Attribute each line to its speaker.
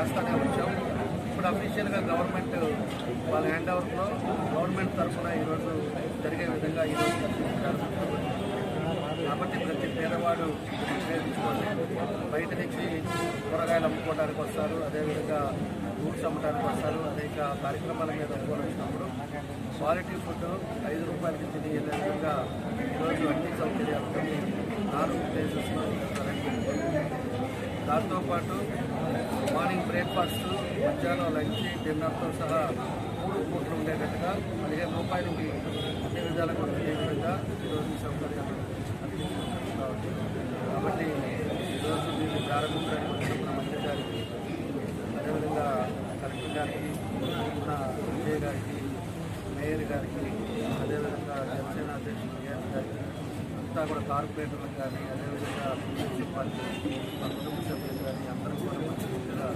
Speaker 1: చేస్తూనే వచ్చాం. ఇప్పుడు అఫీషియల్గా గవర్నమెంట్ వాళ్ళ హ్యాండ్ ఓవర్లో గవర్నమెంట్ తరఫున ఈరోజు జరిగే విధంగా ఈరోజు కాబట్టి ప్రతి పేదవాడు ఉపయోగించుకొని బయట నుంచి కూరగాయలు అమ్ముకోవడానికి వస్తారు, అదేవిధంగా ఫ్రూట్స్ అమ్మడానికి వస్తారు. అనేక కార్యక్రమాల మీద అమ్ముకొని వచ్చినప్పుడు క్వాలిటీ ఫుడ్ 5 రూపాయలకి తిని వెళ్ళే విధంగా ఈరోజు అన్ని సౌకర్యాలతో 4 ప్లేసెస్లో దాంతోపాటు మార్నింగ్ బ్రేక్ఫాస్ట్, మధ్యాహ్నం లంచ్, డిన్నర్తో సహా 3 పూటలు ఉండేటట్టుగా 15 రూపాయలకి అన్ని విధాలుగా ఉండే విధంగా ఈరోజు సౌకర్యాలు అందించుకుంటున్నాం. కాబట్టి ఈరోజు దీన్ని ప్రారంభించడానికి వచ్చిన మంత్రి గారికి, అదేవిధంగా కలెక్టర్ గారికి, మన విజయ్ గారికి, మేయర్ గారికి, అదేవిధంగా జనసేన అధ్యక్షుడు విఎస్ గారికి, అంతా కూడా కార్పొరేటర్లకు కానీ, అదేవిధంగా మున్సిపల్ పార్టీ కుటుంబ సభ్యులు కానీ అందరూ కూడా